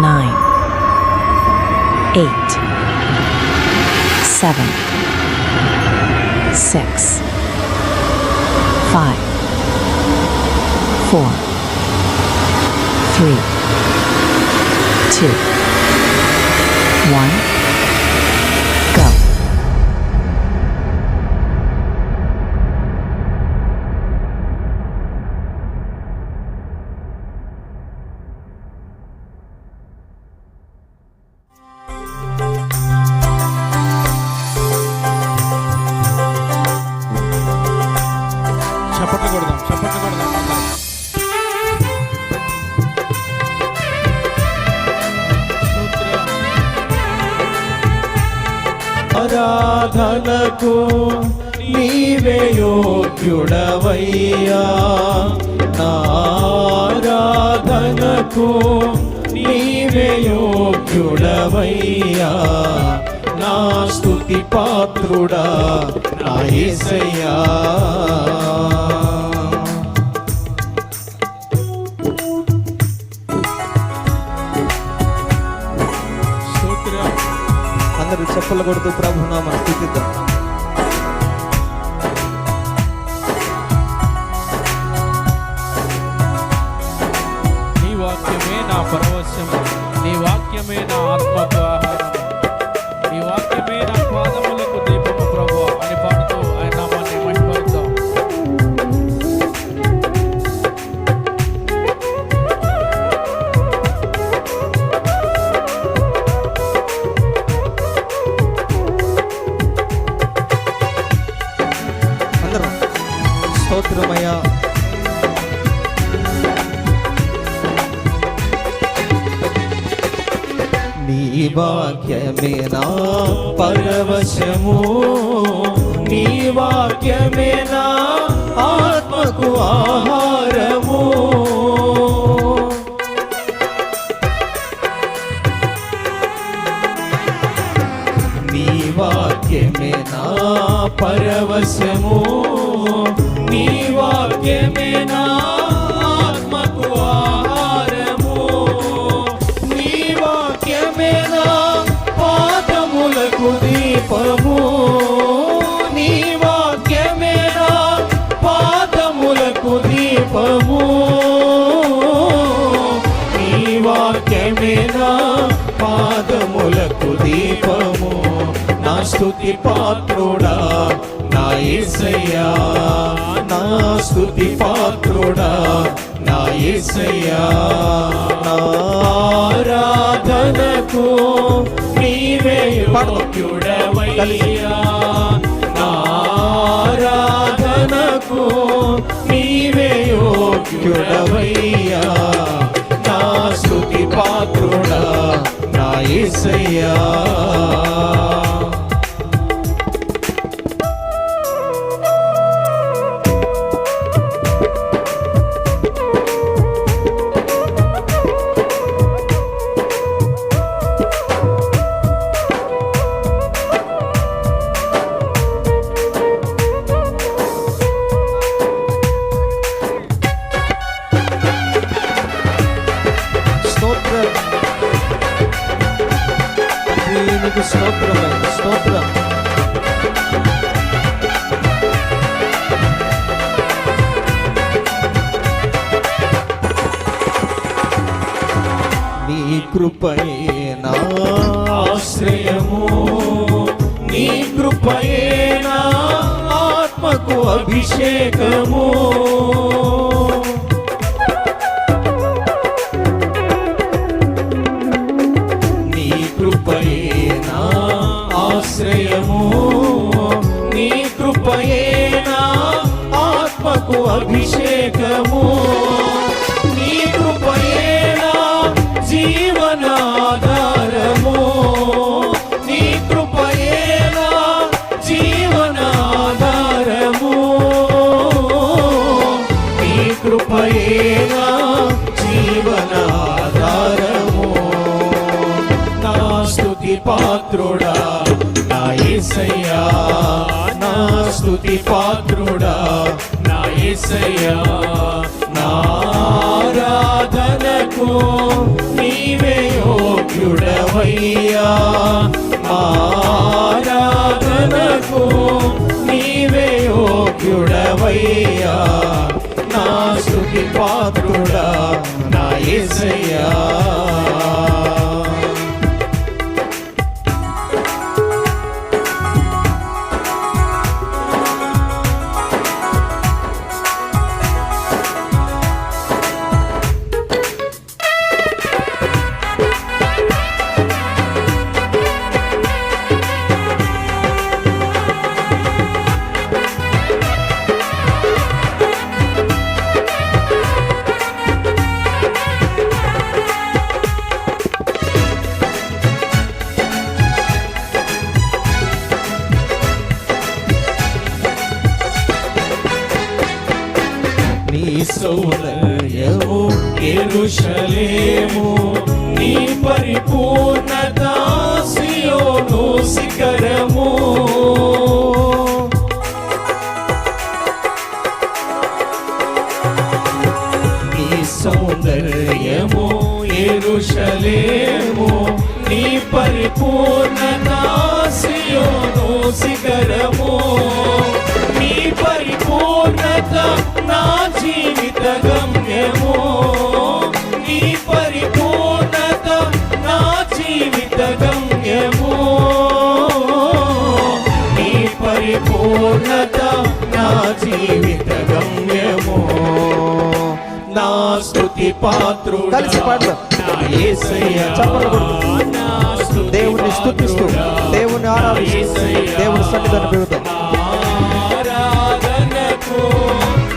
9, 8, 7, 6, 5, 4, 3, 2, 1, go. చప్పట్లు కొడదాం. ఆరాధనకు నీవే యోగ్యుడవయ్యా, ఆరాధనకు నీవే యోగ్యుడవయ్యా, నా స్తుతి పాత్రుడా నా యేసయ్యా. అందరూ చెప్పులు కొడుతూ ప్రభునామం స్తుతిద్దాం. నీ వాక్యమే నా పరవశము, నీ వాక్యమే నా ఆత్మకు ఆహారం, నీ వాక్యమే నా పాదములకు దీపము ప్రభువా అని పాడుతూ ఆయన నామాన్ని మహిమపరుద్దాం. స్తోత్రమయ్యా. నీ వాక్యమే నా పరవశము, నీ వాక్యమే నా ఆత్మకు ఆహారము. నీ వాక్యమే నా పరవశము, నీ వాక్యమే నా ఆత్మకు ఆహారము. నీ వాక్యమే నా పాదములకు దీపము, నీ వాక్యమే నా పాదములకు దీపము. నీ వాక్యమే నా పాదములకు దీపము, నా స్తుతి పాత్రుడా నా యేసయ్యా, నా స్తుతి పాత్రుడా నా యేసయ్యా. నా ఆరాధనకు నీవే యోగ్యుడవయ్యా, నా ఆరాధనకు నీవే యోగ్యుడవయ్యా, నా స్తుతి పాత్రుడా నా యేసయ్యా. స్తోత్రం. నీ కృపయే నా ఆశ్రయము, నీ కృపయే నా ఆత్మకు అభిషేకము. నీ కృపయే నా ఆశ్రయము, నీ కృపయే నా ఆత్మకు అభిషేకము. నీ కృపయే నా జీవనాధారము, నీ కృపయే నా జీవనాధారము. నీ కృపయే నా జీవనాధారము. నా స్తుతి పాత్రుడా నా యేసయ్యా, నా స్తుతి పాత్రుడా నా యేసయ్యా. నా ఆరాధనకు నీవే స్తుతి పాత్రుడా నా యేసయ్యా. నీ సౌందర్యము యెరూషలేము, నీ పరిపూర్ణత సియోను శిఖరము. నీ సౌందర్యము యెరూషలేము, నీ పరిపూర్ణత సియోను శిఖరము. నీ పరిపూర్ణత నా జీవిత గమ్యము, నీ పరిపూర్ణత నా జీవిత గమ్యము, నీ పరిపూర్ణత నా జీవిత గమ్యము. నా స్తుతి పాత్రుడా కలిసి పాడదాం. నా యేసయ్యా. చప్పట్లు కొడుతూ నా స్తుతి దేవుని స్తుతిస్తూ పాత్రుడా దేవుని ఆరాధిస్తూ దేవుని సన్నిధానం పెరుగుతాం. ఆరాధనకు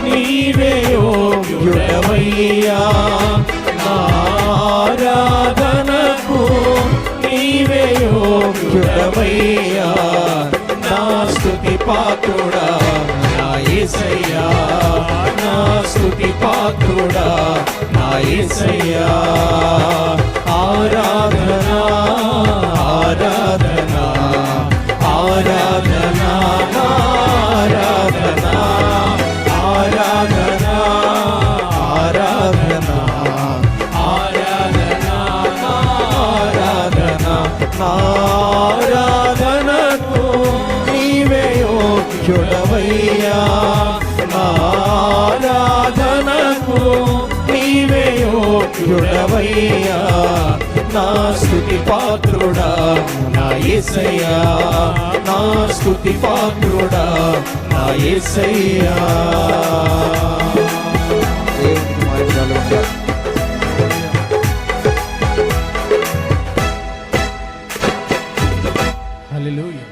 నీవే యోగ్యుడవయ్యా, ఆరాధనకు నీవే యోగ్యుడవయ్యా. నా స్తుతి పాత్రుడా నా యేసయ్యా, నా స్తుతి పాత్రుడా నా యేసయ్యా. ఆరాధనా ఆరాధనా ఆరాధనా ఆరాధనా ఆరాధనా ఆరాధనా ఆరాధనా ఆరాధనా. ఆరాధనకు నీవే యోగ్యుడవయ్యా, ఆరాధనకు నీవే యోగ్యుడవయ్యా. నా స్తుతి పాత్రుడా నా యేసయ్యా, నా స్తుతి పాత్రుడా నా యేసయ్యా. దేవునికి మహిమలు ఉండాలి. హల్లెలూయా.